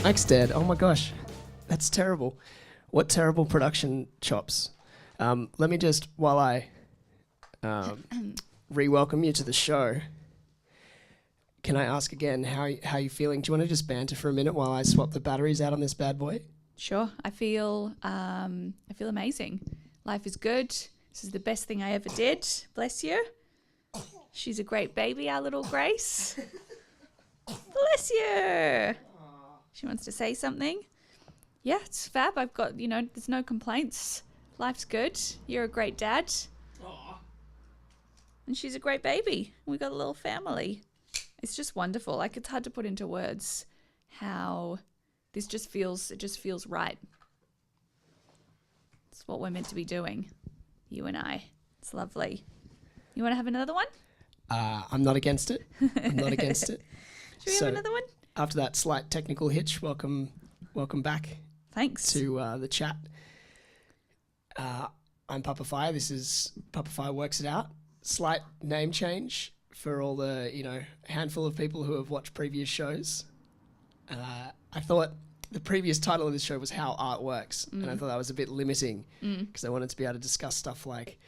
Mike's dead. Oh my gosh. That's terrible. What terrible production chops. Let me just, while I re-welcome you to the show, can I ask again how you feeling? Do you want to just banter for a minute while I swap the batteries out on this bad boy? Sure. I feel amazing. Life is good. This is the best thing I ever did. Bless you. She's a great baby, our little Grace. Bless you. She wants to say something. Yeah, it's fab. I've got, there's no complaints. Life's good. You're a great dad. Aww. And she's a great baby. We got a little family. It's just wonderful. Like, it's hard to put into words how this just feels, it just feels right. It's what we're meant to be doing, you and I. It's lovely. You want to have another one? I'm not against it. I'm not against it. Should we have another one? After that slight technical hitch, welcome back. Thanks. To the chat. I'm Papa Fire. This is Papa Fire Works It Out. Slight name change for all the, handful of people who have watched previous shows. I thought the previous title of this show was How Art Works, and I thought that was a bit limiting because I wanted to be able to discuss stuff like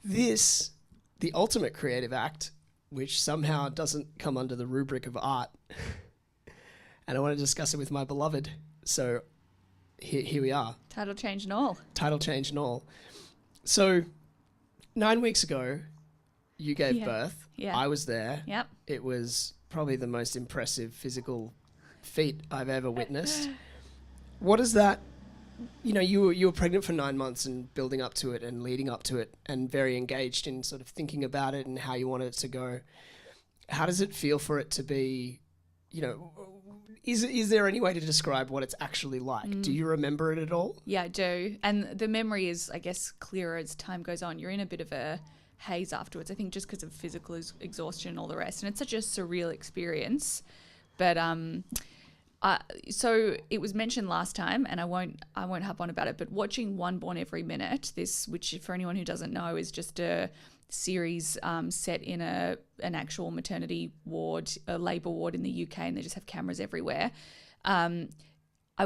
this, the ultimate creative act, which somehow doesn't come under the rubric of art. And I want to discuss it with my beloved. So here we are. Title change and all. Title change and all. So 9 weeks ago, you gave birth. Yeah. I was there. Yep. It was probably the most impressive physical feat I've ever witnessed. What is that? You were pregnant for 9 months and building up to it and leading up to it and very engaged in sort of thinking about it and how you wanted it to go. How does it feel for it to be, is there any way to describe what it's actually like? Do you remember it at all? Yeah, I do. And the memory is, I guess, clearer as time goes on. You're in a bit of a haze afterwards, I think, just because of physical exhaustion and all the rest. And it's such a surreal experience. But so it was mentioned last time, and I won't harp on about it, but watching One Born Every Minute, which for anyone who doesn't know is just a series set in an actual maternity ward, a labour ward in the UK, and they just have cameras everywhere. I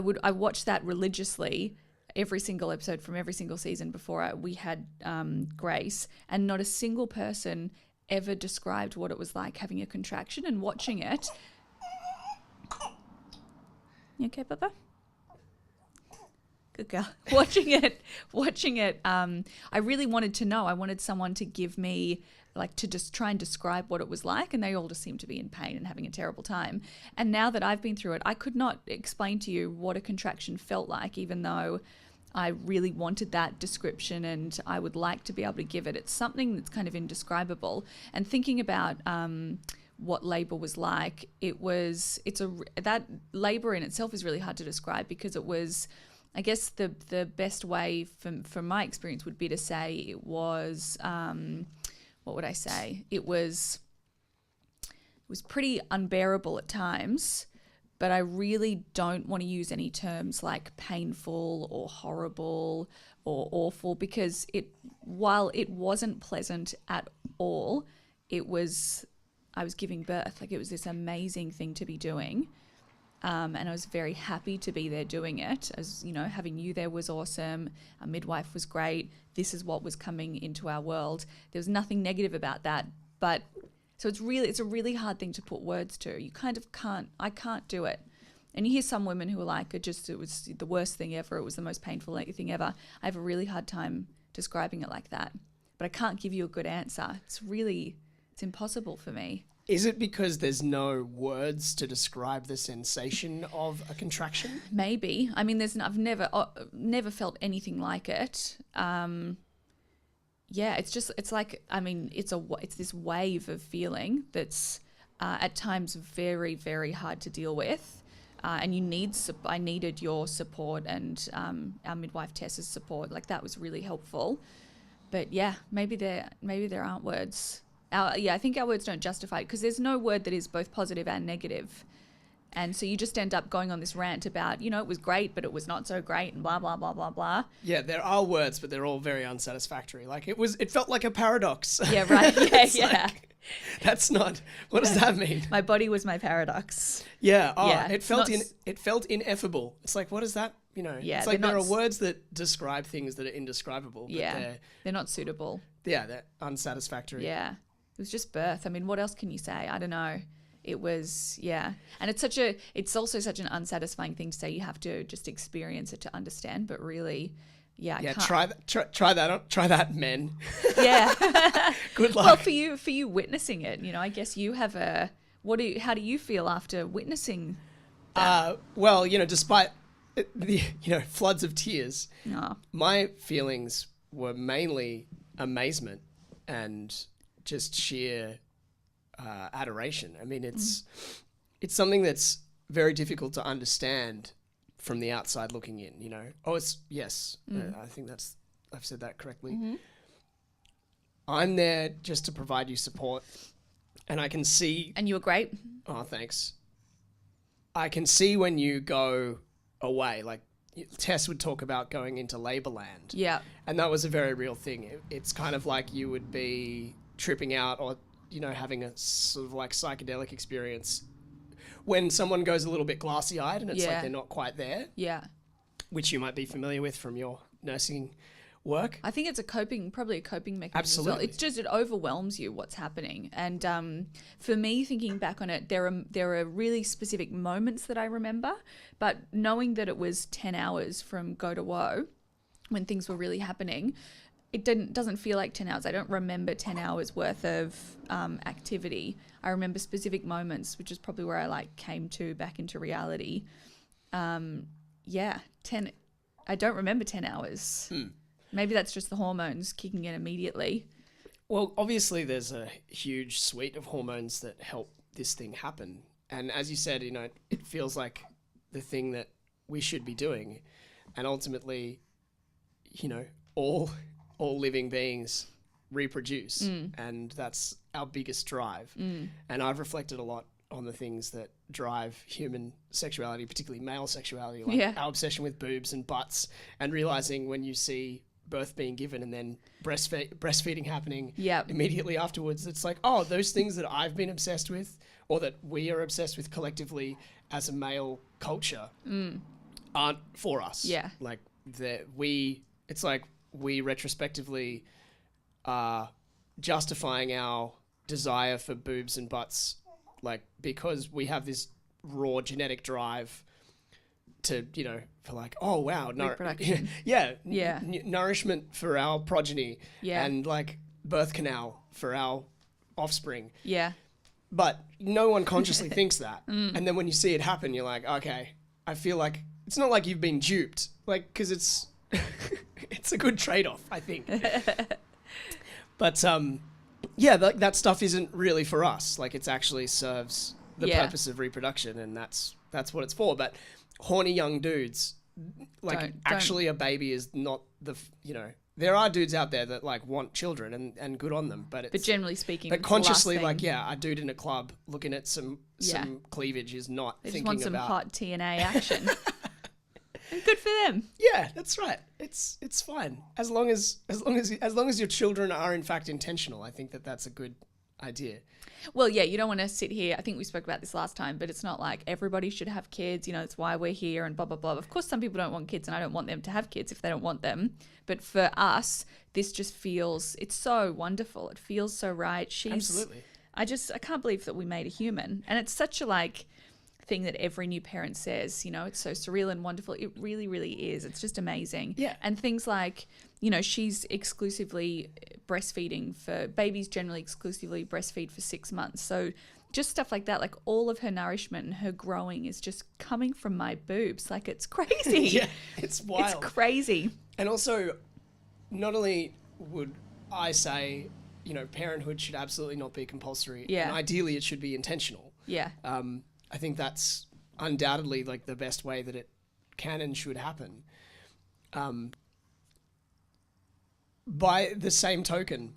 watched that religiously every single episode from every single season before we had Grace, and not a single person ever described what it was like having a contraction. And watching it, you okay, Papa? Good girl. Watching it, I really wanted to know. I wanted someone to give me, to just try and describe what it was like, and they all just seemed to be in pain and having a terrible time. And now that I've been through it, I could not explain to you what a contraction felt like, even though I really wanted that description and I would like to be able to give it. It's something that's kind of indescribable. And thinking about what labor was like, that labor in itself is really hard to describe, because it was, I guess the best way from my experience would be to say it was, what would I say? It was pretty unbearable at times, but I really don't want to use any terms like painful or horrible or awful, because while it wasn't pleasant at all, I was giving birth. Like, it was this amazing thing to be doing. And I was very happy to be there doing it. As having you there was awesome. Our midwife was great. This is what was coming into our world. There was nothing negative about that. But so it's a really hard thing to put words to. You kind of can't, I can't do it. And you hear some women who are like, it was the worst thing ever. It was the most painful thing ever. I have a really hard time describing it like that. But I can't give you a good answer. It's impossible for me. Is it because there's no words to describe the sensation of a contraction? Maybe. I mean, I've never felt anything like it. It's this wave of feeling that's at times very, very hard to deal with. And I needed your support and our midwife Tessa's support. Like, that was really helpful. But yeah, maybe there aren't words. I think our words don't justify it, because there's no word that is both positive and negative. And so you just end up going on this rant about, you know, it was great, but it was not so great and blah, blah, blah, blah, blah. Yeah, there are words, but they're all very unsatisfactory. Like it felt like a paradox. Yeah, right. Yeah, It's yeah. like, that's not, what does that mean? My body was my paradox. Yeah. Oh, Yeah, it felt ineffable. It's like, what is that? You know, Yeah, it's like they're there are not words that describe things that are indescribable, but Yeah, they're not suitable. they're unsatisfactory. Yeah. It was just birth. I mean, what else can you say? I don't know. It was, yeah. And it's also such an unsatisfying thing to say. You have to just experience it to understand, but really, yeah. Yeah, I can't. try that, men. Yeah. Good luck. Well, for you witnessing it, you know, I guess you have how do you feel after witnessing that? Well, you know, despite the, you know, floods of tears, No. my feelings were mainly amazement and just sheer adoration. I mean, it's something that's very difficult to understand from the outside looking in, you know. I think I've said that correctly. Mm-hmm. I'm there just to provide you support, and I can see. And you were great. Oh, thanks. I can see when you go away. Like Tess would talk about going into labor land. Yeah. And that was a very real thing. It's kind of like you would be tripping out or, you know, having a sort of like psychedelic experience when someone goes a little bit glassy-eyed and it's like they're not quite there, Yeah. which you might be familiar with from your nursing work. I think it's probably a coping mechanism. Absolutely. As well. It's just, it overwhelms you what's happening. And for me, thinking back on it, there are really specific moments that I remember, but knowing that it was 10 hours from go to woe when things were really happening, it doesn't feel like 10 hours. I don't remember 10 hours worth of activity. I remember specific moments, which is probably where I came back into reality. I don't remember 10 hours. Maybe that's just the hormones kicking in immediately. Well, obviously there's a huge suite of hormones that help this thing happen. And as you said, you know, it feels like the thing that we should be doing. And ultimately, you know, all living beings reproduce. And that's our biggest drive. And I've reflected a lot on the things that drive human sexuality, particularly male sexuality, like our obsession with boobs and butts, and realizing when you see birth being given and then breastfeeding happening immediately afterwards, it's like, oh, those things that I've been obsessed with or that we are obsessed with collectively as a male culture aren't for us. Yeah. Like it's like we retrospectively are justifying our desire for boobs and butts, like because we have this raw genetic drive to, you know, for like, oh wow, reproduction. Nourishment for our progeny, Yeah. and like birth canal for our offspring. Yeah. But no one consciously thinks that. And then when you see it happen, you're like, okay, I feel like it's not like you've been duped, like, because it's it's a good trade-off, I think. But that stuff isn't really for us. Like, it actually serves the purpose of reproduction, and that's what it's for. But horny young dudes, like, actually a baby is not you know, there are dudes out there that like want children and good on them, but generally speaking, but consciously, like, a dude in a club looking at some cleavage is not they thinking just want some about hot TNA action. And good for them. Yeah, that's right. It's fine as long as your children are in fact intentional. I think that's a good idea. Well, yeah, you don't want to sit here. I think we spoke about this last time, but it's not like everybody should have kids. You know, it's why we're here and blah, blah, blah. Of course, some people don't want kids, and I don't want them to have kids if they don't want them. But for us, this just feels, it's so wonderful. It feels so right. Absolutely. I can't believe that we made a human. And it's such a thing that every new parent says, you know, it's so surreal and wonderful. It really, really is. It's just amazing. Yeah. And things like, you know, she's exclusively breastfeeding for babies, generally exclusively breastfeed for 6 months. So just stuff like that, like all of her nourishment and her growing is just coming from my boobs. Like, it's crazy. Yeah, it's wild. It's crazy. And also, not only would I say, you know, parenthood should absolutely not be compulsory. Yeah. And ideally it should be intentional. Yeah. I think that's undoubtedly like the best way that it can and should happen. By the same token,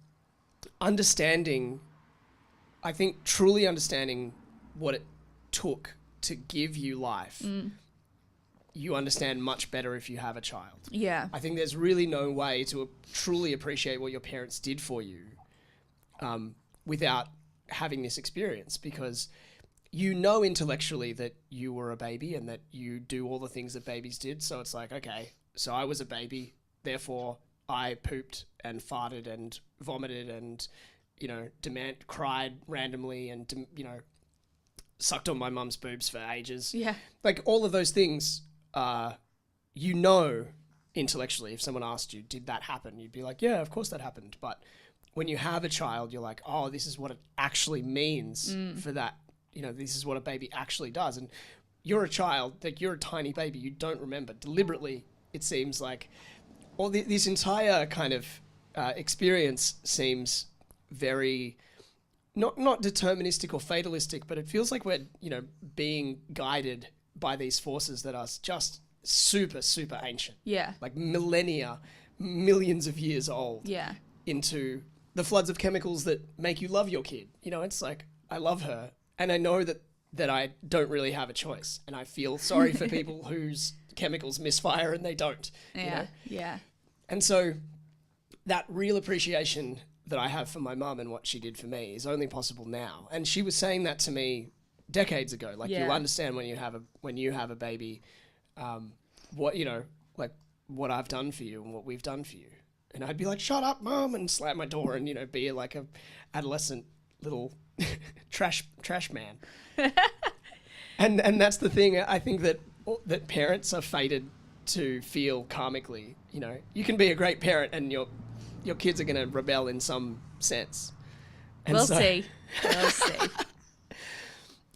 truly understanding what it took to give you life, you understand much better if you have a child. Yeah. I think there's really no way to truly appreciate what your parents did for you without having this experience, because you know intellectually that you were a baby and that you do all the things that babies did. So it's like, okay, so I was a baby, therefore I pooped and farted and vomited and, you know, cried randomly and, you know, sucked on my mum's boobs for ages. Yeah. Like all of those things, you know, intellectually, if someone asked you, did that happen? You'd be like, yeah, of course that happened. But when you have a child, you're like, oh, this is what it actually means for that. You know, this is what a baby actually does. And you're a child, like you're a tiny baby. You don't remember. Deliberately, it seems like this entire kind of experience seems very not deterministic or fatalistic, but it feels like we're, you know, being guided by these forces that are just super, super ancient. Yeah. Like millennia, millions of years old. Yeah. Into the floods of chemicals that make you love your kid. You know, it's like, I love her, and I know that I don't really have a choice, and I feel sorry for people whose chemicals misfire and they don't. Yeah. You know? Yeah. And so that real appreciation that I have for my mum and what she did for me is only possible now. And she was saying that to me decades ago. Like, you'll understand when you have a baby, what, you know, like what I've done for you and what we've done for you. And I'd be like, shut up, Mum, and slam my door and, you know, be like a adolescent little trash man. and that's the thing. I think that parents are fated to feel karmically. You know, you can be a great parent and your kids are going to rebel in some sense. And We'll see.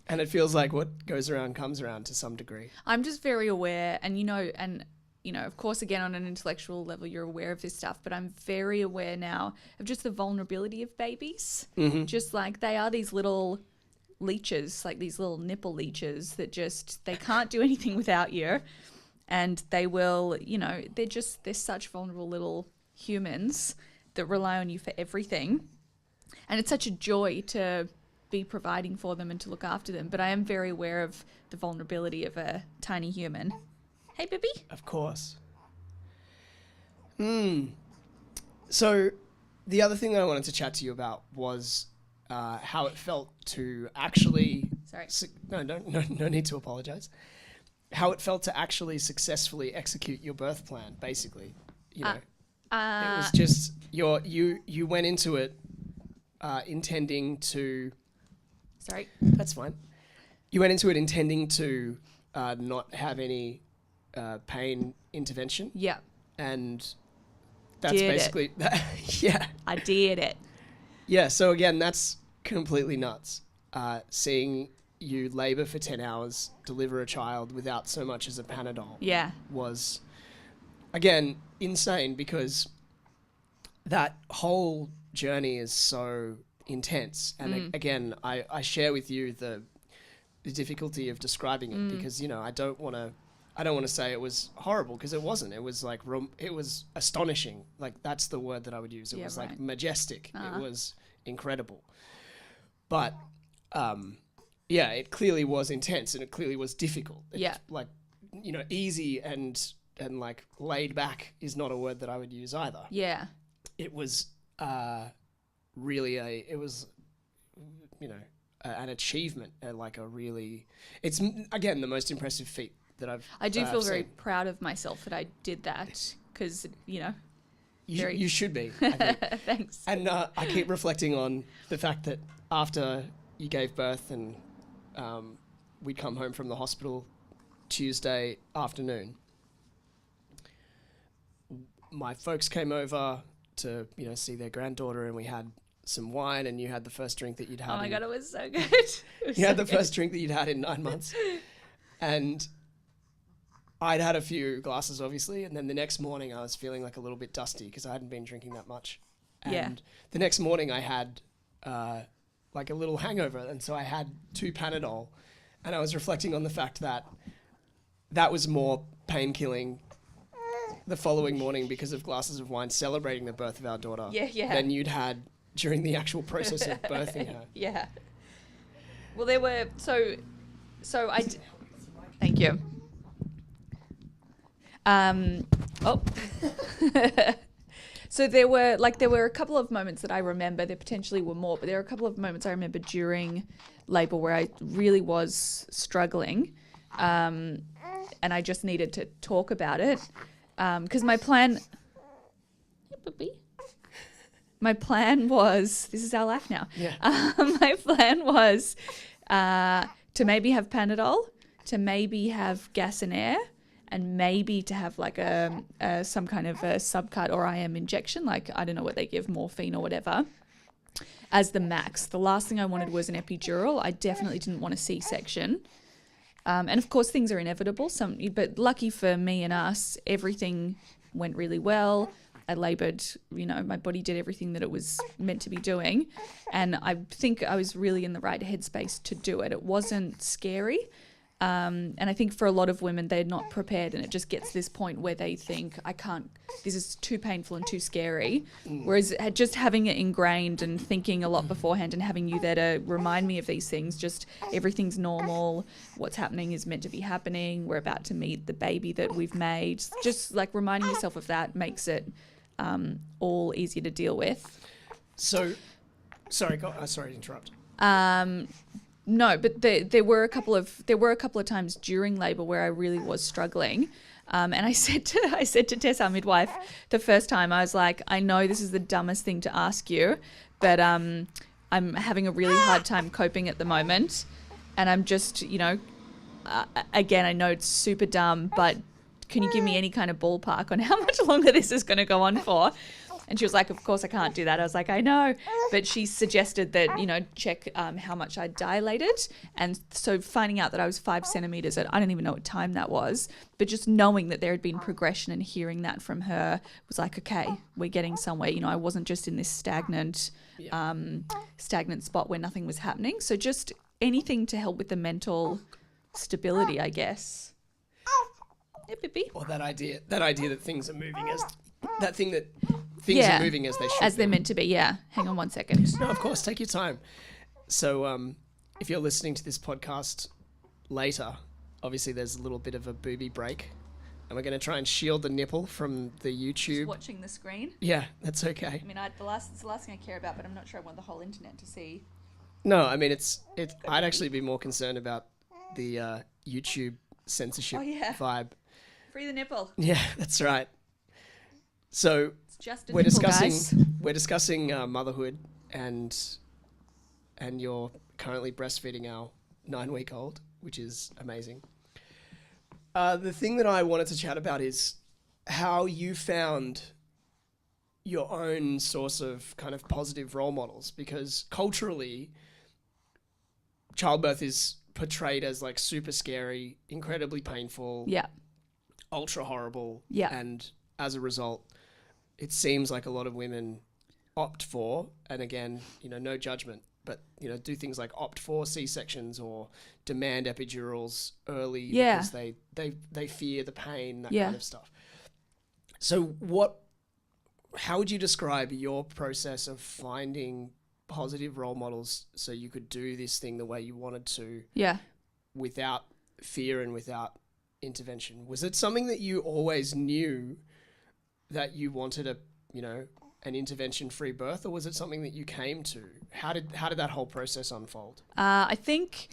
And it feels like what goes around comes around to some degree. I'm just very aware, and you know, of course, again, on an intellectual level, you're aware of this stuff, but I'm very aware now of just the vulnerability of babies. Mm-hmm. Just like they are these little leeches, like these little nipple leeches that they can't do anything without you. And they will, you know, they're such vulnerable little humans that rely on you for everything. And it's such a joy to be providing for them and to look after them. But I am very aware of the vulnerability of a tiny human. Hey, Bibby? Of course. So the other thing that I wanted to chat to you about was how it felt to actually... Sorry. No need to apologize. How it felt to actually successfully execute your birth plan, basically. You know, it was just you went into it intending to... Sorry. That's fine. You went into it intending to not have any pain intervention. Yeah. And that's basically... Yeah. I did it. Yeah, so again, that's completely nuts. Seeing you labour for 10 hours, deliver a child without so much as a Panadol was, again, insane, because that whole journey is so intense. And again, I share with you the difficulty of describing it, because, you know, I don't want to say it was horrible, because it wasn't. It was like, it was astonishing. Like, that's the word that I would use. It was like majestic. It was incredible. But, yeah, it clearly was intense and it clearly was difficult. Like, you know, easy and like laid back is not a word that I would use either. Yeah. It was really you know, an achievement, like a really, it's again the most impressive feat that I do feel very seen. Proud of myself that I did that, because, you know. You should be, I think. Thanks. And I keep reflecting on the fact that after you gave birth and we'd come home from the hospital Tuesday afternoon, my folks came over to, you know, see their granddaughter, and we had some wine, and you had the first drink that you'd had. Oh my God, it was so good. You had the first drink that you'd had in 9 months. And I'd had a few glasses, obviously, and then the next morning I was feeling like a little bit dusty because I hadn't been drinking that much. And the next morning I had like a little hangover, and so I had 2 Panadol, and I was reflecting on the fact that that was more pain-killing the following morning because of glasses of wine celebrating the birth of our daughter than you'd had during the actual process of birthing her. Yeah. Well, there were... So Thank you. Oh. So there were a couple of moments that I remember. There potentially were more, but there were a couple of moments I remember during labour where I really was struggling, and I just needed to talk about it because my plan. My plan was, this is our life now. Yeah. My plan was to maybe have Panadol, to maybe have gas and air, and maybe to have like some kind of a subcut or IM injection, like I don't know what they give, morphine or whatever, as the max. The last thing I wanted was an epidural. I definitely didn't want a C-section. And of course things are inevitable, but lucky for me and us, everything went really well. I laboured, my body did everything that it was meant to be doing. And I think I was really in the right headspace to do it. It wasn't scary. And I think for a lot of women, they're not prepared, and it just gets to this point where they think, this is too painful and too scary. Whereas just having it ingrained and thinking a lot beforehand and having you there to remind me of these things, just everything's normal, what's happening is meant to be happening, we're about to meet the baby that we've made. Just like reminding yourself of that makes it all easier to deal with. So, sorry to interrupt. No, but there were a couple of times during labour where I really was struggling, and I said to Tess, our midwife, the first time, I was like, I know this is the dumbest thing to ask you, but I'm having a really hard time coping at the moment, and I'm just again, I know it's super dumb, but can you give me any kind of ballpark on how much longer this is going to go on for? And she was like, of course I can't do that. I was like, I know. But she suggested that, check how much I dilated. And so finding out that I was 5 centimetres I don't even know what time that was, but just knowing that there had been progression and hearing that from her was like, okay, we're getting somewhere. I wasn't just in this stagnant spot where nothing was happening. So just anything to help with the mental stability, I guess. Yeah, Pippi. Or that idea that things are moving are moving as they should as they're meant to be. Yeah. Hang on 1 second. No, of course, take your time. So, if you're listening to this podcast later, obviously there's a little bit of a booby break, and we're going to try and shield the nipple from the YouTube. Just watching the screen. Yeah, that's okay. I mean, it's the last thing I care about, but I'm not sure I want the whole internet to see. No, I mean it's. I'd actually be more concerned about the YouTube censorship vibe. Free the nipple. Yeah, that's right. So it's just we're nipple, discussing motherhood, and you're currently breastfeeding our 9-week-old, which is amazing. The thing that I wanted to chat about is how you found your own source of kind of positive role models, because culturally, childbirth is portrayed as like super scary, incredibly painful. Yeah. Ultra horrible. Yeah. And as a result, it seems like a lot of women opt for, and again, no judgment, but, do things like opt for C-sections or demand epidurals early because they fear the pain, that kind of stuff. So how would you describe your process of finding positive role models so you could do this thing the way you wanted to? Yeah. Without fear and without intervention? Was it something that you always knew that you wanted an intervention-free birth, or was it something that you came to? How did that whole process unfold? I think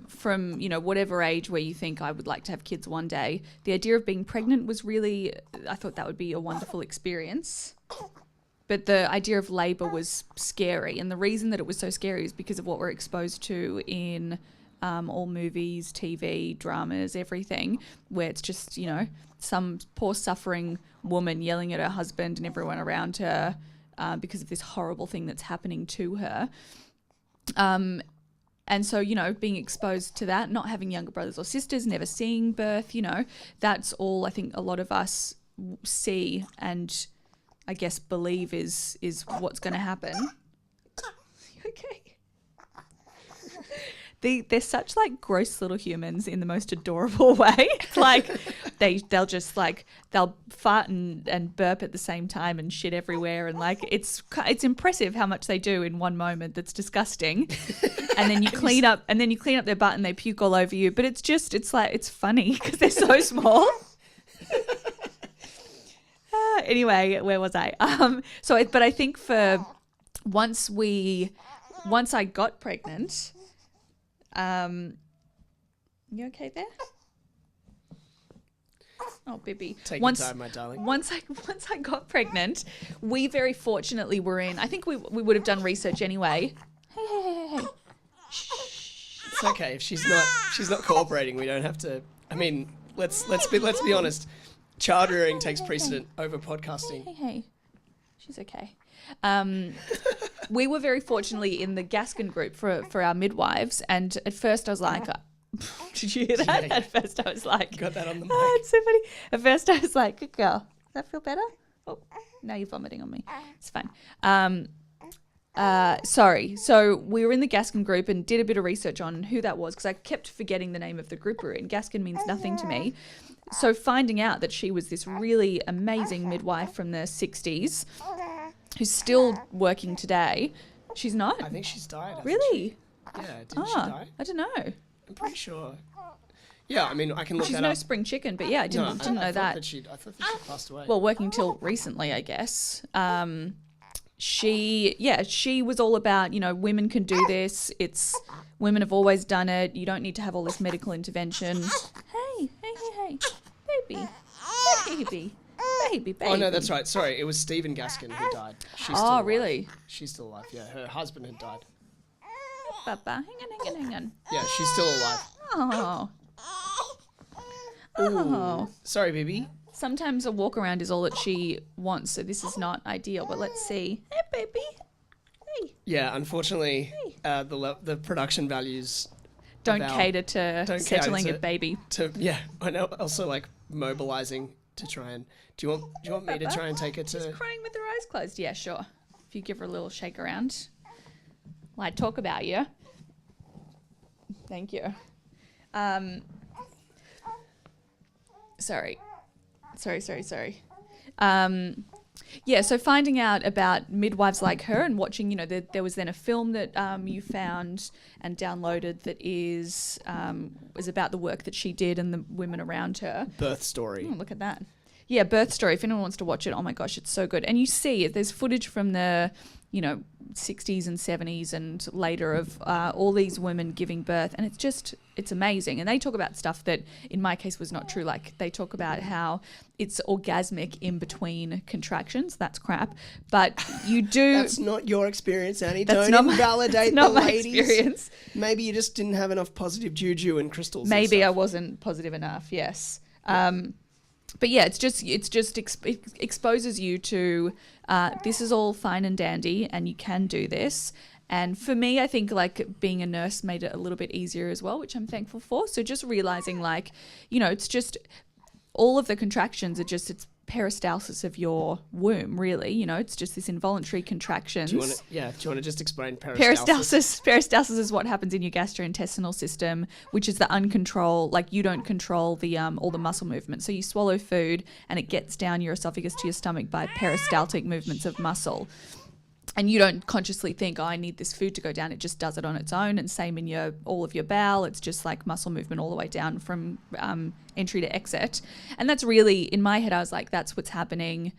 from whatever age where you think I would like to have kids one day, the idea of being pregnant was really, I thought that would be a wonderful experience. But the idea of labour was scary, and the reason that it was so scary is because of what we're exposed to in all movies, TV, dramas, everything, where it's just, some poor suffering woman yelling at her husband and everyone around her because of this horrible thing that's happening to her. And so, being exposed to that, not having younger brothers or sisters, never seeing birth, that's all I think a lot of us see and I guess believe is what's going to happen. You okay? they're such like gross little humans in the most adorable way. Like they'll fart and burp at the same time and shit everywhere, and like it's impressive how much they do in one moment. That's disgusting. And then you clean up their butt and they puke all over you. But it's funny because they're so small. Anyway, where was I? But I think once I got pregnant, you okay there? Oh, Bibby. Take your time, my darling. Once I got pregnant, we very fortunately were in. I think we would have done research anyway. Hey. It's okay if she's not cooperating. We don't have to. I mean, let's be honest. Child rearing takes precedent over podcasting. Hey. She's okay. We were very fortunately in the Gaskin group for our midwives, and at first I was like, did you hear that? Yeah. At first I was like, Got that on the mic. oh, it's so funny. At first I was like, good girl. Does that feel better? Oh, now you're vomiting on me. It's fine. Sorry. So we were in the Gaskin group and did a bit of research on who that was because I kept forgetting the name of the group we were in. Gaskin means nothing to me. So finding out that she was this really amazing midwife from the 60s who's still working today. She's not? I think she's died. Really? Yeah, didn't she die? I don't know. I'm pretty sure. Yeah, I mean, I can look She's that no up. spring chicken, but yeah, I didn't know I thought that. I thought that she passed away. Well, working till recently, I guess. She was all about, women can do this. Women have always done it. You don't need to have all this medical intervention. Hey, baby. Oh, no, that's right. Sorry, it was Stephen Gaskin who died. She's still alive. Really? She's still alive, yeah. Her husband had died. Papa, hang on. Yeah, she's still alive. Oh. Sorry, baby. Sometimes a walk around is all that she wants, so this is not ideal, but let's see. Hey, baby. Hey. Yeah, unfortunately, the production values Don't cater to settling a baby. I know. Also, like mobilizing to try and. Do you want me to try and take her to? She's crying with her eyes closed. Yeah, sure. If you give her a little shake around, like talk about you. Thank you. Sorry. Yeah, so finding out about midwives like her and watching, there was then a film that you found and downloaded that was about the work that she did and the women around her. Birth Story. Oh, look at that. Yeah, Birth Story. If anyone wants to watch it, oh my gosh, it's so good. And you see it. There's footage from the, 60s and 70s and later of all these women giving birth. And it's amazing. And they talk about stuff that in my case was not true. Like they talk about how it's orgasmic in between contractions. That's crap. But you do. That's not your experience, Annie. That's Don't not invalidate not the my ladies. experience. Maybe you just didn't have enough positive juju and crystals. Maybe I and stuff. wasn't positive enough. Yes. But yeah, it exposes you to this is all fine and dandy and you can do this. And for me, I think like being a nurse made it a little bit easier as well, which I'm thankful for. So just realizing like, it's just all of the contractions are just, it's peristalsis of your womb, really. It's just this involuntary contractions. Do you want to just explain peristalsis? Peristalsis is what happens in your gastrointestinal system, which is the uncontrolled, like you don't control the all the muscle movement. So you swallow food and it gets down your esophagus to your stomach by peristaltic movements of muscle. And you don't consciously think, I need this food to go down. It just does it on its own. And same in all of your bowel. It's just like muscle movement all the way down from entry to exit. And that's really, in my head, I was like, that's what's happening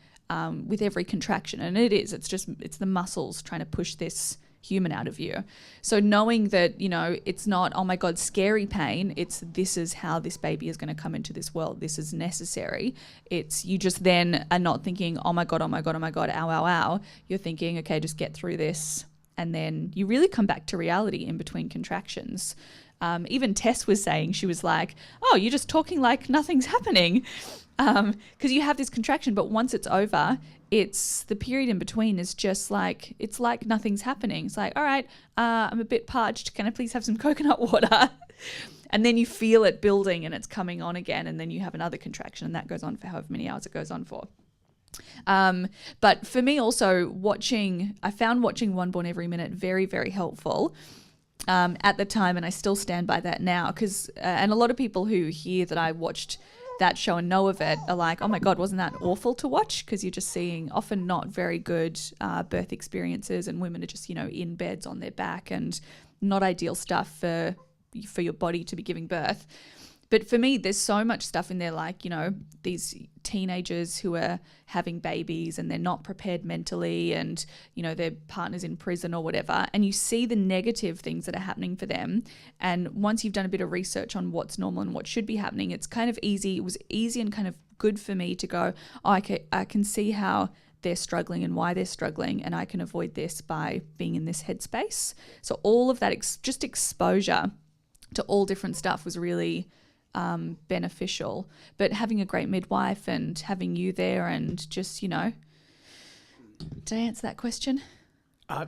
with every contraction. And it is. It's the muscles trying to push this human out of you. So knowing that, it's not, oh my God, scary pain. This is how this baby is going to come into this world. This is necessary. You just then are not thinking, oh my God, ow. You're thinking, okay, just get through this. And then you really come back to reality in between contractions. Even Tess was saying, she was like, oh, you're just talking like nothing's happening. Because you have this contraction, but once it's over, it's the period in between is just like, it's like nothing's happening. It's like, all right, I'm a bit parched. Can I please have some coconut water? And then you feel it building and it's coming on again. And then you have another contraction and that goes on for however many hours it goes on for. But for me also I found watching One Born Every Minute very, very helpful. at the time, and I still stand by that now. Because and a lot of people who hear that I watched that show and know of it are like, oh my God, wasn't that awful to watch? Because you're just seeing often not very good birth experiences, and women are just, in beds on their back, and not ideal stuff for your body to be giving birth. But for me, there's so much stuff in there, like, these teenagers who are having babies and they're not prepared mentally, and, their partner's in prison or whatever. And you see the negative things that are happening for them. And once you've done a bit of research on what's normal and what should be happening, it's kind of easy. It was easy and kind of good for me to go, oh, I can see how they're struggling and why they're struggling, and I can avoid this by being in this headspace. So all of that, just exposure to all different stuff was really beneficial. But having a great midwife and having you there, and just, did I answer that question?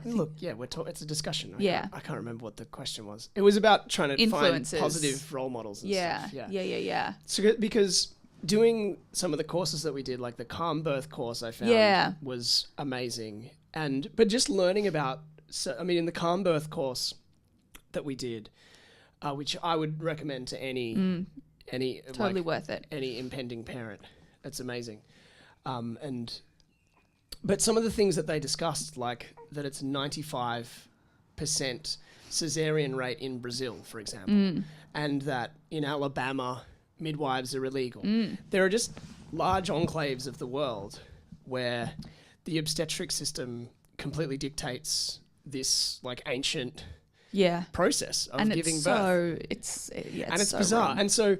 Look, yeah, it's a discussion. Yeah. I can't remember what the question was. It was about trying to find Influences. positive role models and stuff. Yeah. So because doing some of the courses that we did, like the calm birth course, I found was amazing. But just learning about, in the calm birth course that we did, which I would recommend to any totally worth it. Any impending parent. It's amazing. But some of the things that they discussed, like that it's 95% cesarean rate in Brazil, for example, and that in Alabama, midwives are illegal. There are just large enclaves of the world where the obstetric system completely dictates this like ancient process of giving birth. It's so bizarre. Wrong. And so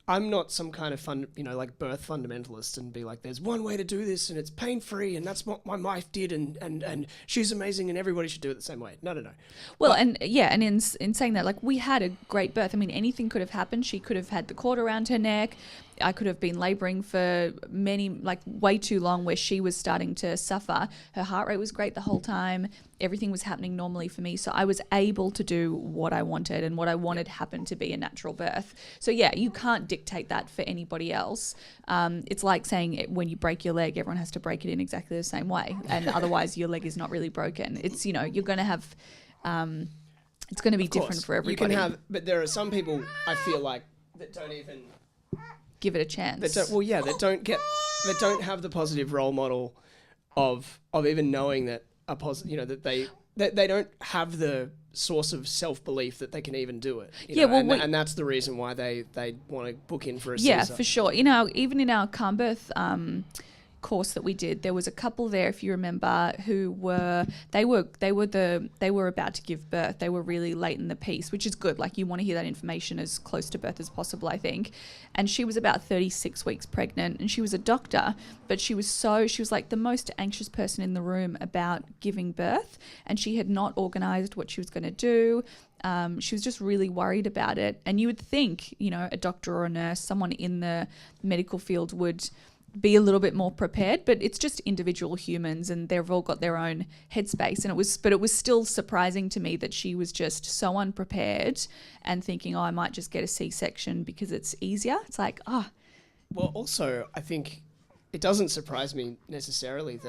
I'm not some kind of birth fundamentalist and be like, there's one way to do this and it's pain-free and that's what my wife did and she's amazing and everybody should do it the same way. No. Well, and in saying that, like, we had a great birth. I mean, anything could have happened. She could have had the cord around her neck. I could have been laboring for way too long, where she was starting to suffer. Her heart rate was great the whole time. Everything was happening normally for me. So I was able to do what I wanted, and what I wanted happened to be a natural birth. So you can't dictate that for anybody else. It's like saying when you break your leg, everyone has to break it in exactly the same way. And otherwise your leg is not really broken. It's, you're going to have, it's going to be different for everybody. But there are some people, I feel like, that don't even give it a chance. That don't have the positive role model of even knowing that that they don't have the source of self-belief that they can even do it. And that's the reason why they want to book in for a Caesar. Yeah, for sure. Even in our calm birth course that we did, there was a couple there, if you remember, who were about to give birth. They were really late in the piece, which is good. Like, you want to hear that information as close to birth as possible, I think. And she was about 36 weeks pregnant, and she was a doctor, but she was like the most anxious person in the room about giving birth, and she had not organized what she was going to do. She was just really worried about it. And you would think, a doctor or a nurse, someone in the medical field would be a little bit more prepared, but it's just individual humans and they've all got their own headspace. But it was still surprising to me that she was just so unprepared and thinking, I might just get a C-section because it's easier. It's like, Well, also, I think it doesn't surprise me necessarily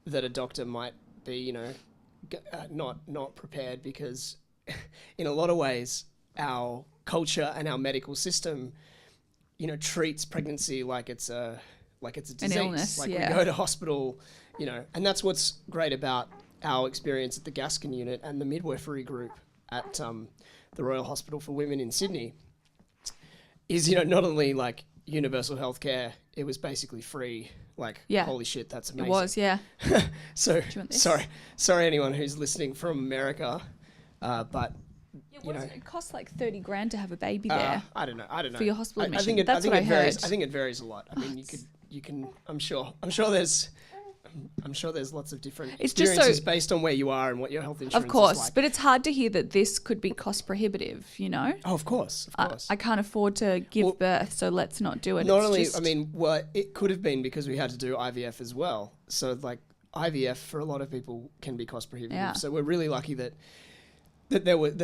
that a doctor might be, not prepared, because in a lot of ways, our culture and our medical system treats pregnancy like it's a disease. An illness, we go to hospital, and that's what's great about our experience at the Gaskin unit and the midwifery group at the Royal Hospital for Women in Sydney is, not only like universal healthcare, it was basically free. Like, holy shit, that's amazing. It was, yeah. So, sorry anyone who's listening from America, but it costs like $30,000 to have a baby there. I don't know. For your hospital admission. I think it varies. I think it varies a lot. I mean, you can. I'm sure there's lots of different experiences based on where you are and what your health insurance is like. Of course, like. But it's hard to hear that this could be cost prohibitive, Oh, of course. I can't afford to give birth, so let's not do it. It could have been because we had to do IVF as well. So, like, IVF for a lot of people can be cost prohibitive. Yeah. So we're really lucky that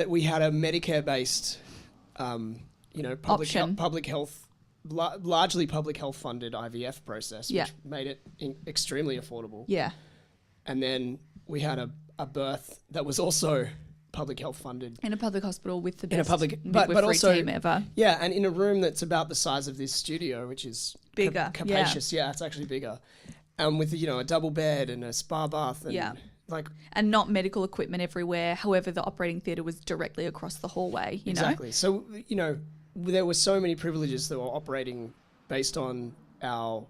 we had a Medicare-based, public health, largely public health funded IVF process, which made it extremely affordable. Yeah. And then we had a birth that was also public health funded. In a public hospital with the best In a public, midwifery but also team ever. Yeah, and in a room that's about the size of this studio, which is Bigger, capacious. Yeah, it's actually bigger. With a double bed and a spa bath and and not medical equipment everywhere. However, the operating theatre was directly across the hallway. You exactly. know? So there were so many privileges that were operating based on our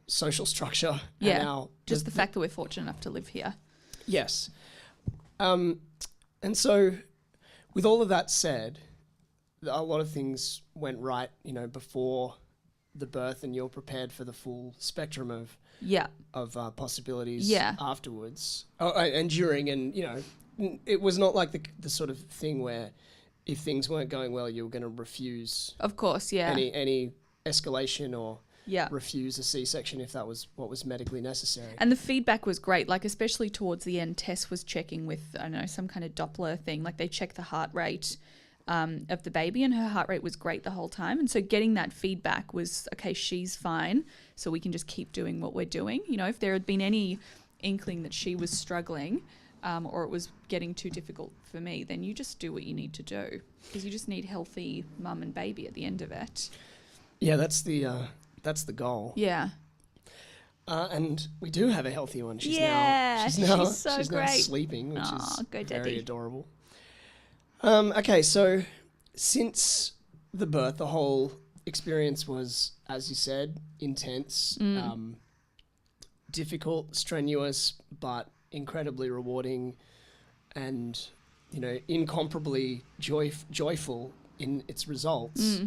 social structure. Yeah, and our just the fact that we're fortunate enough to live here. Yes. And so with all of that said, a lot of things went right, before the birth, and you're prepared for the full spectrum of possibilities afterwards. And during, and it was not like the sort of thing where if things weren't going well, you were going to refuse. Of course, yeah. Any escalation or refuse a C-section if that was what was medically necessary. And the feedback was great, like especially towards the end, Tess was checking with, I don't know, some kind of Doppler thing, like they checked the heart rate of the baby, and her heart rate was great the whole time. And so getting that feedback was, okay, she's fine, so we can just keep doing what we're doing. If there had been any inkling that she was struggling or it was getting too difficult for me, then you just do what you need to do, because you just need healthy mum and baby at the end of it. Yeah, that's the goal. Yeah. And we do have a healthy one. She's so great. Now sleeping, which is go very daddy. adorable. Okay, so since the birth, the whole experience was, as you said, intense, difficult, strenuous, but incredibly rewarding and, incomparably joyful in its results.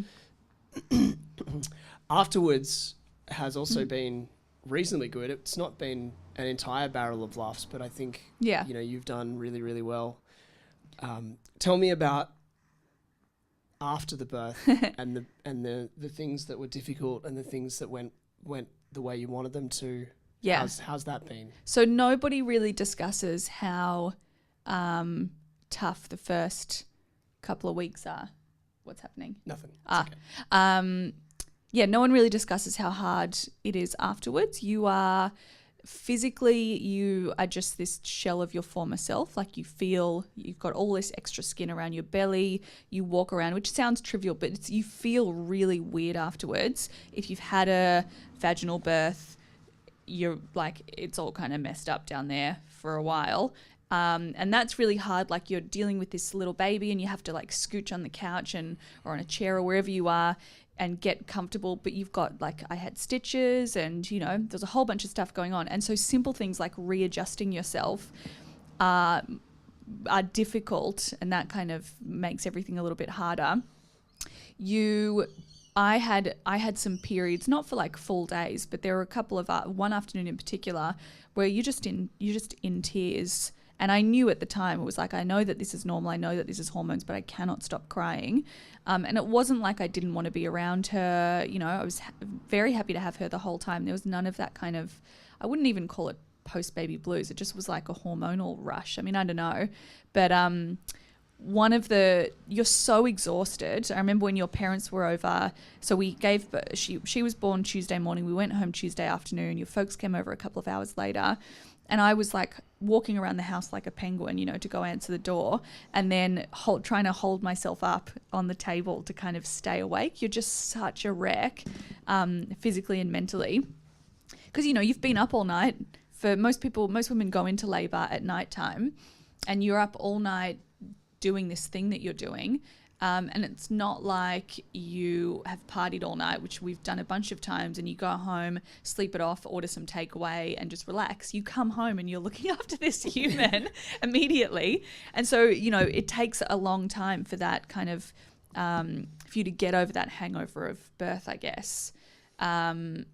Afterwards has also been reasonably good. It's not been an entire barrel of laughs, but I think you've done really, really well. Tell me about after the birth and the things that were difficult and the things that went the way you wanted them to. Yeah. How's that been? So nobody really discusses how tough the first couple of weeks are. What's happening? Nothing. Okay. No one really discusses how hard it is afterwards. You are just this shell of your former self. Like you feel you've got all this extra skin around your belly. You walk around, which sounds trivial, but you feel really weird afterwards. If you've had a vaginal birth, you're like, it's all kind of messed up down there for a while. And that's really hard. Like you're dealing with this little baby and you have to like scooch on the couch or on a chair or wherever you are and get comfortable, but you've got I had stitches and there's a whole bunch of stuff going on, and so simple things like readjusting yourself are difficult, and that kind of makes everything a little bit harder. I had some periods, not for like full days, but there were a couple of one afternoon in particular where you're just in tears. And I knew at the time, it was like, I know that this is normal, I know that this is hormones, but I cannot stop crying. And it wasn't like I didn't want to be around her. I was very happy to have her the whole time. There was none of that kind of, I wouldn't even call it post-baby blues. It just was like a hormonal rush. I mean, I don't know. But you're so exhausted. I remember when your parents were over, so we gave, she was born Tuesday morning. We went home Tuesday afternoon. Your folks came over a couple of hours later. And I was like walking around the house like a penguin, to go answer the door, and then trying to hold myself up on the table to kind of stay awake. You're just such a wreck, physically and mentally. Because, you've been up all night. For most women go into labor at nighttime, and you're up all night doing this thing that you're doing. And it's not like you have partied all night, which we've done a bunch of times, and you go home, sleep it off, order some takeaway and just relax. You come home and you're looking after this human immediately. And so, it takes a long time for that kind of, for you to get over that hangover of birth, I guess. So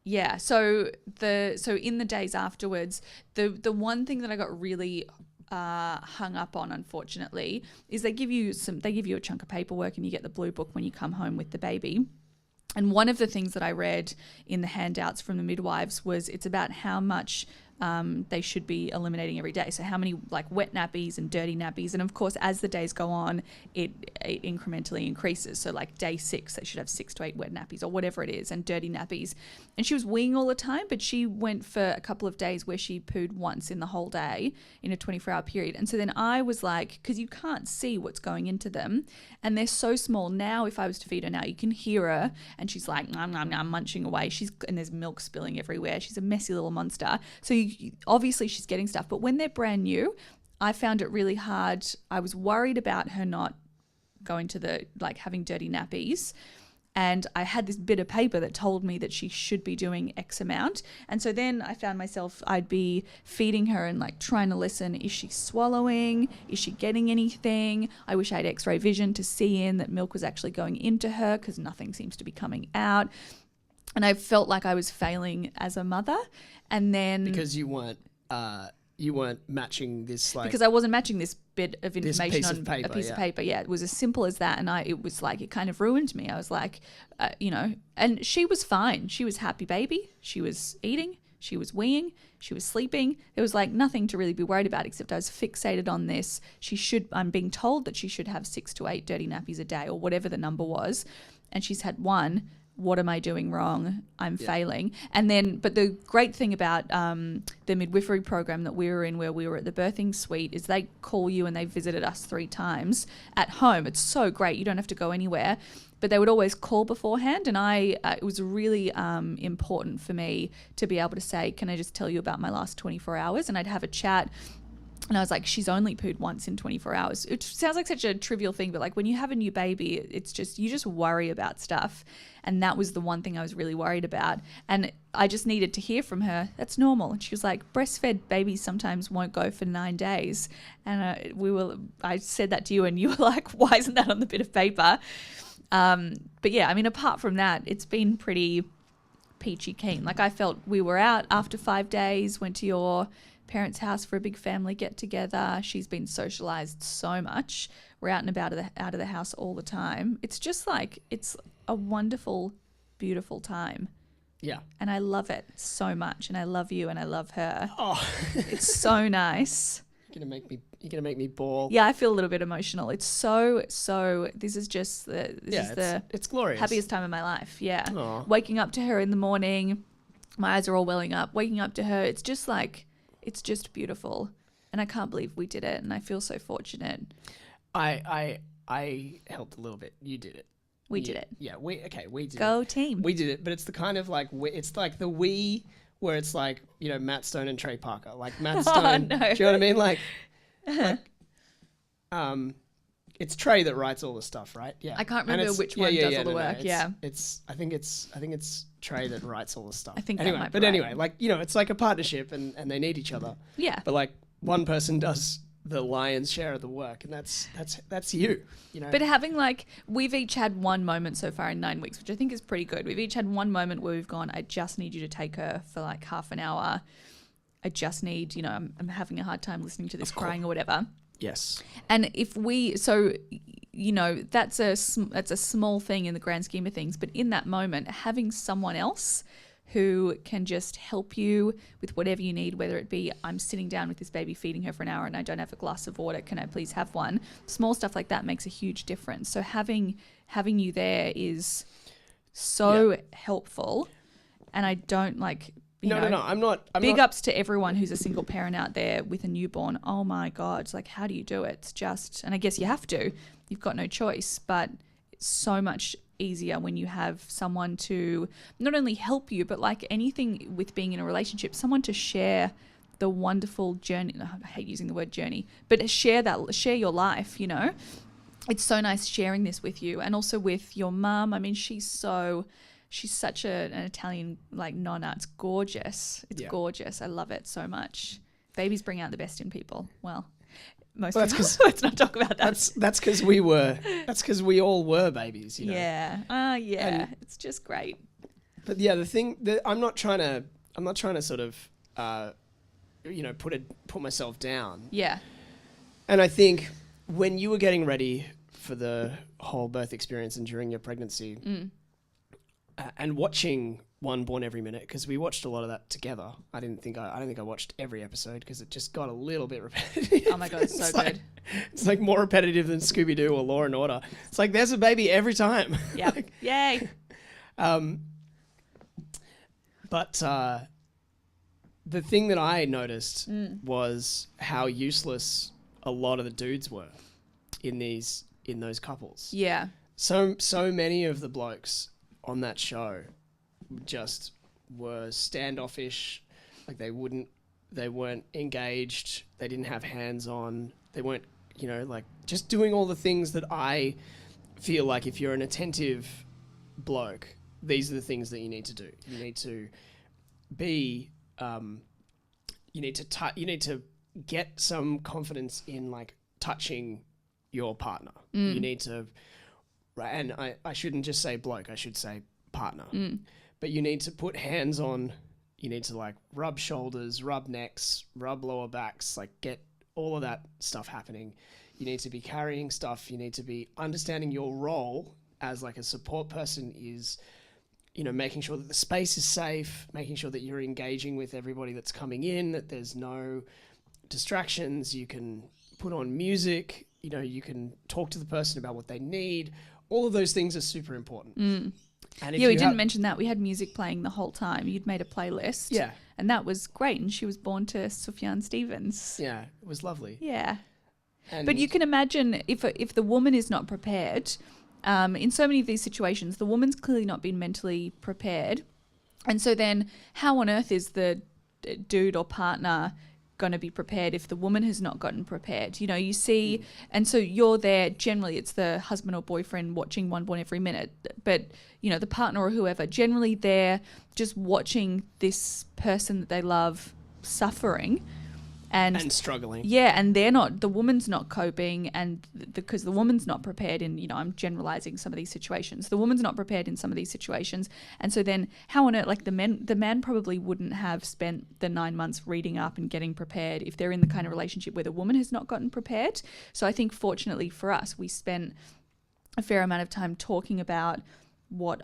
in the days afterwards, the one thing that I got really hung up on, unfortunately, is they give you a chunk of paperwork and you get the blue book when you come home with the baby. And one of the things that I read in the handouts from the midwives was it's about how much they should be eliminating every day. So how many like wet nappies and dirty nappies? And of course, as the days go on, it incrementally increases. So like day 6, they should have 6 to 8 wet nappies or whatever it is, and dirty nappies. And she was weeing all the time, but she went for a couple of days where she pooed once in the whole day in a 24-hour period. And so then I was like, because you can't see what's going into them, and they're so small. Now if I was to feed her now, you can hear her, and she's like nom, nom, nom, munching away. And there's milk spilling everywhere. She's a messy little monster. So obviously she's getting stuff, but when they're brand new, I found it really hard. I was worried about her not going to the, like, having dirty nappies. And I had this bit of paper that told me that she should be doing X amount. And so then I found myself, I'd be feeding her and like trying to listen. Is she swallowing? Is she getting anything? I wish I had X-ray vision to see in that milk was actually going into her, because nothing seems to be coming out. And I felt like I was failing as a mother. And then because you weren't matching this, like, because I wasn't matching this bit of information on a piece of paper. Yeah, it was as simple as that. And it was like, it kind of ruined me. I was like, and she was fine. She was happy baby. She was eating. She was weeing. She was sleeping. There was like nothing to really be worried about, except I was fixated on this. I'm being told that she should have 6 to 8 dirty nappies a day, or whatever the number was. And she's had 1. What am I doing wrong? I'm failing. And then, but the great thing about the midwifery program that we were in, where we were at the birthing suite, is they call you and they visited us 3 times at home. It's so great. You don't have to go anywhere. But they would always call beforehand. And it was really important for me to be able to say, can I just tell you about my last 24 hours? And I'd have a chat. And I was like, she's only pooed once in 24 hours. It sounds like such a trivial thing, but like when you have a new baby, it's just, you just worry about stuff. And that was the one thing I was really worried about. And I just needed to hear from her, that's normal. And she was like, breastfed babies sometimes won't go for 9 days. And I said that to you and you were like, why isn't that on the bit of paper? But yeah, I mean, apart from that, it's been pretty peachy keen. Like I felt we were out after 5 days, went to your parents' house for a big family get together. She's been socialized so much. We're out and about out of the house all the time. It's just like, it's a wonderful, beautiful time. Yeah. And I love it so much. And I love you and I love her. Oh, it's so nice. You're gonna make me bawl. Yeah, I feel a little bit emotional. It's so this is just it's glorious. Happiest time of my life. Yeah. Aww. Waking up to her in the morning, my eyes are all welling up. Waking up to her, it's just like, it's just beautiful. And I can't believe we did it. And I feel so fortunate. I helped a little bit. You did it. We did it. Yeah, we did it. Go team. We did it, but it's the kind of like, it's like the where it's like, Matt Stone and Trey Parker. Like Matt Stone, no. Do you know what I mean? Like, it's Trey that writes all the stuff, right? Yeah. I can't remember which one does all the work. I think it's Trey that writes all the stuff. I think anyway, that might be but right. anyway, like, it's like a partnership and they need each other. Yeah. But like one person does the lion's share of the work, and that's you. But having like, we've each had one moment so far in 9 weeks, which I think is pretty good. We've each had one moment where we've gone, I just need you to take her for like half an hour. I just need, I'm having a hard time listening to this crying or whatever. Yes. And if that's a small thing in the grand scheme of things, but in that moment, having someone else who can just help you with whatever you need, whether it be I'm sitting down with this baby feeding her for an hour and I don't have a glass of water, can I please have one? Small stuff like that makes a huge difference. So having you there is so helpful. And I don't like... No, I'm not. Big ups to everyone who's a single parent out there with a newborn. Oh my God. It's like, how do you do it? It's just, and I guess you have to, you've got no choice, but it's so much easier when you have someone to not only help you, but like anything with being in a relationship, someone to share the wonderful journey. I hate using the word journey, but share your life, It's so nice sharing this with you and also with your mum. I mean, she's such an Italian like nonna. It's gorgeous. It's gorgeous. I love it so much. Babies bring out the best in people. Well, most people. Let's not talk about that. That's because we all were babies. Yeah. It's just great. But yeah, the thing that I'm not trying to sort of put myself down. Yeah. And I think when you were getting ready for the whole birth experience and during your pregnancy. and watching One Born Every Minute, because we watched a lot of that together. I don't think I watched every episode because it just got a little bit repetitive. Oh my God, it's so good. It's like more repetitive than Scooby-Doo or Law and Order. It's like there's a baby every time. Yeah. Like, Yay. But the thing that I noticed was how useless a lot of the dudes were in those couples. Yeah. So many of the blokes on that show just were standoffish. Like they weren't engaged. They didn't have hands on. They weren't, like just doing all the things that I feel like if you're an attentive bloke, these are the things that you need to do. You need to be, you need to get some confidence in like touching your partner. You need to, and I shouldn't just say bloke, I should say partner. But you need to put hands on, you need to like rub shoulders, rub necks, rub lower backs, like get all of that stuff happening. You need to be carrying stuff. You need to be understanding your role as like a support person is, making sure that the space is safe, making sure that you're engaging with everybody that's coming in, that there's no distractions. You can put on music, you can talk to the person about what they need. All of those things are super important. And if We didn't mention that. We had music playing the whole time. You'd made a playlist. Yeah. And that was great. And she was born to Sufjan Stevens. Yeah, it was lovely. Yeah. And But you can imagine if the woman is not prepared, in so many of these situations, the woman's clearly not been mentally prepared. And so then how on earth is the dude or partner going to be prepared if the woman has not gotten prepared? You see, and so you're there, generally it's the husband or boyfriend watching One Born Every Minute, but the partner or whoever, generally they're just watching this person that they love suffering and struggling. Yeah, and the woman's not coping, and because the woman's not prepared in, I'm generalizing some of these situations. The woman's not prepared in some of these situations. And so then how on earth, like the man probably wouldn't have spent the 9 months reading up and getting prepared if they're in the kind of relationship where the woman has not gotten prepared. So I think fortunately for us, we spent a fair amount of time talking about what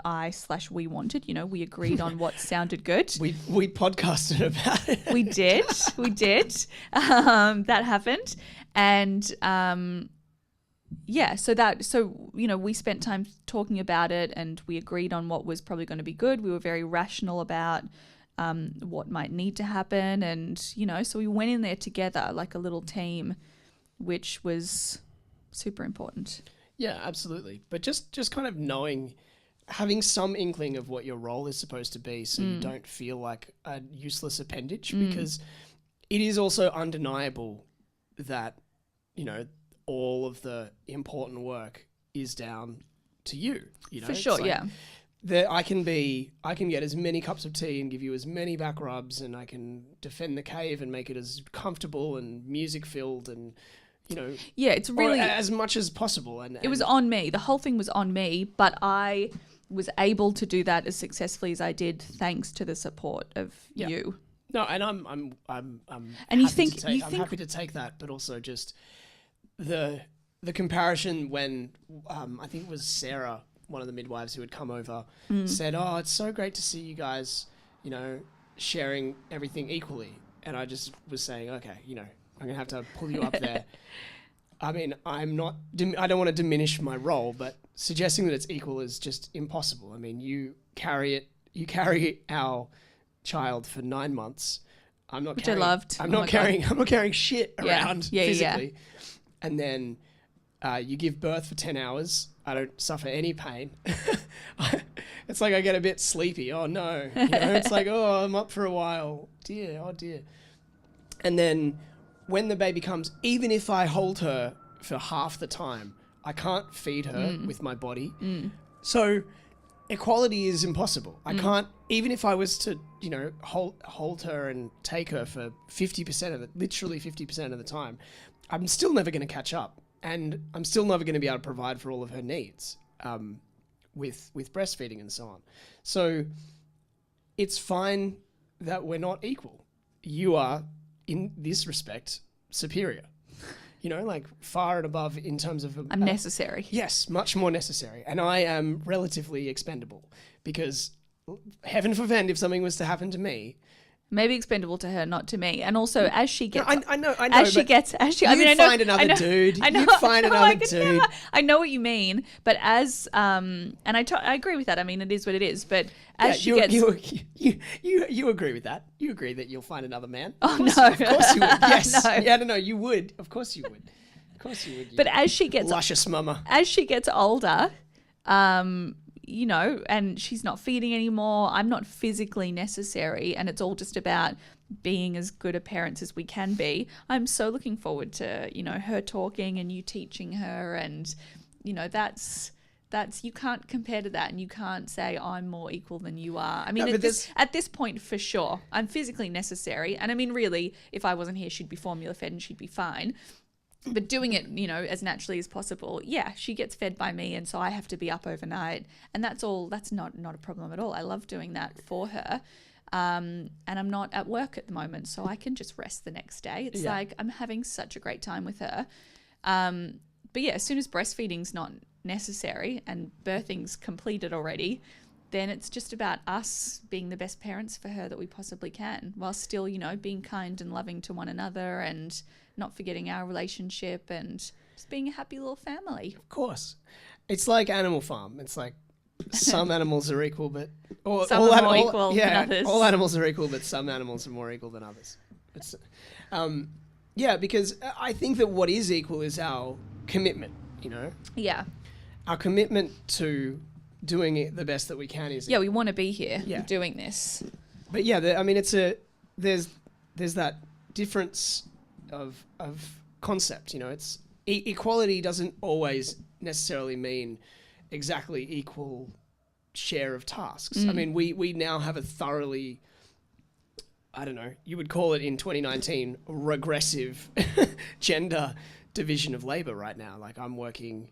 we wanted. We agreed on what sounded good. We podcasted about it. We did. That happened. And so we spent time talking about it and we agreed on what was probably going to be good. We were very rational about what might need to happen. And, so we went in there together like a little team, which was super important. Yeah, absolutely. But just kind of having some inkling of what your role is supposed to be so you don't feel like a useless appendage, because it is also undeniable that, all of the important work is down to you. For sure, It's like yeah. I can get as many cups of tea and give you as many back rubs, and I can defend the cave and make it as comfortable and music filled and, Yeah, it's really as much as possible. And it was on me. The whole thing was on me, but I was able to do that as successfully as I did thanks to the support of you. No, and I'm And I'm happy to take that, but also just the comparison when I think it was Sarah, one of the midwives who had come over, said, "Oh, it's so great to see you guys, sharing everything equally." And I just was saying, "Okay, I'm gonna have to pull you up there." I mean, I don't want to diminish my role, but suggesting that it's equal is just impossible. I mean, you carry our child for 9 months. I'm not carrying shit around physically. And then you give birth for 10 hours. I don't suffer any pain. It's like I get a bit sleepy. Oh no. It's like, oh, I'm up for a while. Oh dear. And then when the baby comes, even if I hold her for half the time, I can't feed her with my body. So equality is impossible. I can't, even if I was to, hold her and take her for 50% of it, literally 50% of the time, I'm still never going to catch up. And I'm still never going to be able to provide for all of her needs with breastfeeding and so on. So it's fine that we're not equal. You are, in this respect, superior. like far and above in terms of... I'm necessary. Yes, much more necessary. And I am relatively expendable because heaven forfend if something was to happen to me. Maybe expendable to her, not to me. And also, as she gets, I know. You'd find another dude. You'd find another dude. I know what you mean, but as and I agree with that. I mean, it is what it is. But as she gets, you agree with that. You agree that you'll find another man. Oh no, of course you would. Yes, no. Yeah, no, you would. Of course you would. Of course you would. But as she gets luscious mama, as she gets older, and she's not feeding anymore. I'm not physically necessary, and it's all just about being as good a parents as we can be. I'm so looking forward to, her talking and you teaching her, and, that's you can't compare to that, and you can't say I'm more equal than you are. I mean, at this point, for sure, I'm physically necessary, and I mean, really, if I wasn't here, she'd be formula fed and she'd be fine. But doing it, as naturally as possible, yeah, she gets fed by me, and so I have to be up overnight, and that's all. That's not a problem at all. I love doing that for her, and I'm not at work at the moment, so I can just rest the next day. It's like I'm having such a great time with her. But yeah, as soon as breastfeeding's not necessary and birthing's completed already, then it's just about us being the best parents for her that we possibly can, while still, being kind and loving to one another and not forgetting our relationship and just being a happy little family. Of course. It's like Animal Farm. It's like some animals are equal, but... Some are more equal than others. All animals are equal, but some animals are more equal than others. It's, because I think that what is equal is our commitment, Yeah. Our commitment to doing it the best that we can is... Yeah, we want to be here doing this. But yeah, there's that difference of concept, it's equality doesn't always necessarily mean exactly equal share of tasks. I mean, we now have a thoroughly, I don't know, you would call it in 2019 regressive gender division of labor right now. Like I'm working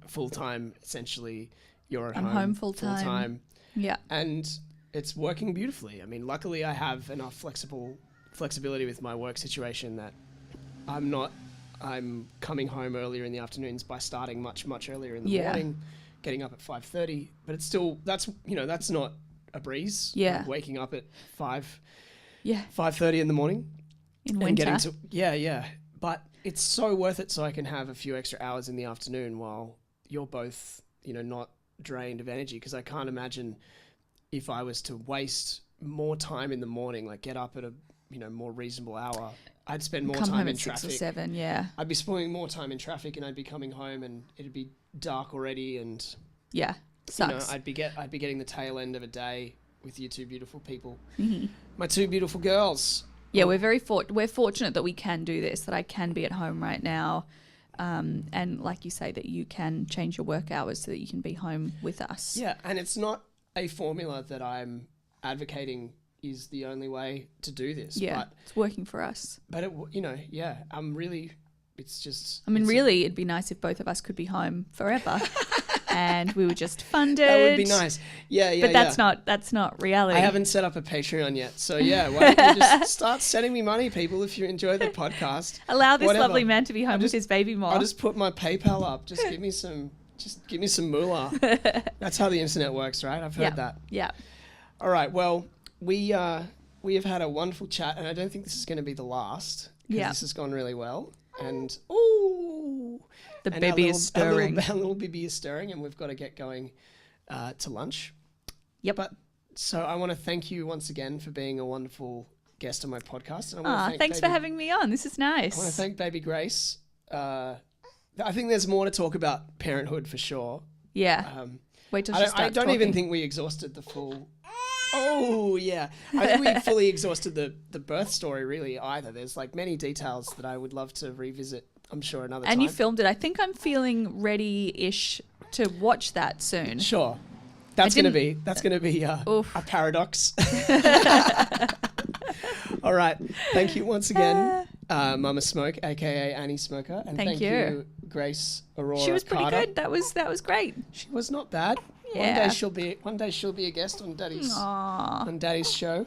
full-time, essentially. You're at home. I'm home full-time. Yeah. And it's working beautifully. I mean, luckily I have enough flexibility with my work situation that I'm coming home earlier in the afternoons by starting much, much earlier in the morning, getting up at 5:30. But it's still, that's not a breeze. Yeah. Like waking up at 5:30 in the morning. In winter. But it's so worth it so I can have a few extra hours in the afternoon while you're both, not drained of energy. Because I can't imagine if I was to waste more time in the morning, like get up at a more reasonable hour, I'd spend more time in traffic. 6 or 7, yeah. I'd be spending more time in traffic, and I'd be coming home, and it'd be dark already, and sucks. I'd be getting the tail end of a day with you two beautiful people, my two beautiful girls. Yeah, we're fortunate that we can do this, that I can be at home right now, and like you say, that you can change your work hours so that you can be home with us. Yeah, and it's not a formula that I'm advocating is the only way to do this. Yeah, but it's working for us. But I'm really, it's just... I mean, really, it'd be nice if both of us could be home forever and we were just funded. That would be nice. Yeah. But that's not reality. I haven't set up a Patreon yet. So why don't you just start sending me money, people, if you enjoy the podcast. Allow this lovely man to be home with his baby more. I'll just put my PayPal up. Just give me some moolah. That's how the internet works, right? I've heard that. Yeah. All right. Well, we have had a wonderful chat, and I don't think this is going to be the last. Yeah. This has gone really well. And the baby is stirring. Our little baby is stirring, and we've got to get going to lunch. Yep. But so I want to thank you once again for being a wonderful guest on my podcast. And thanks for having me on. This is nice. I want to thank baby Grace. I think there's more to talk about parenthood for sure. Yeah. Wait till she starts I don't even think we exhausted the full... Oh, yeah. I think we fully exhausted the birth story really either. There's like many details that I would love to revisit, I'm sure, another time. And you filmed it. I think I'm feeling ready-ish to watch that soon. Sure. That's going to be a paradox. All right. Thank you once again, Mama Smoke, a.k.a. Annie Smoker. And thank you, Grace Aurora She was pretty Carter. good. That was great. She was not bad. Yeah. One day she'll be a guest on Daddy's Aww. show.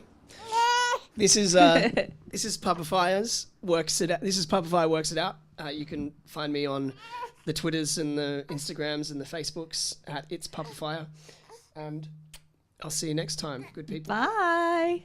This is Papa Fire's Works It Out. This is Papa Fire Works It Out. You can find me on the Twitters and the Instagrams and the Facebooks at It's Papa Fire. And I'll see you next time. Good people. Bye.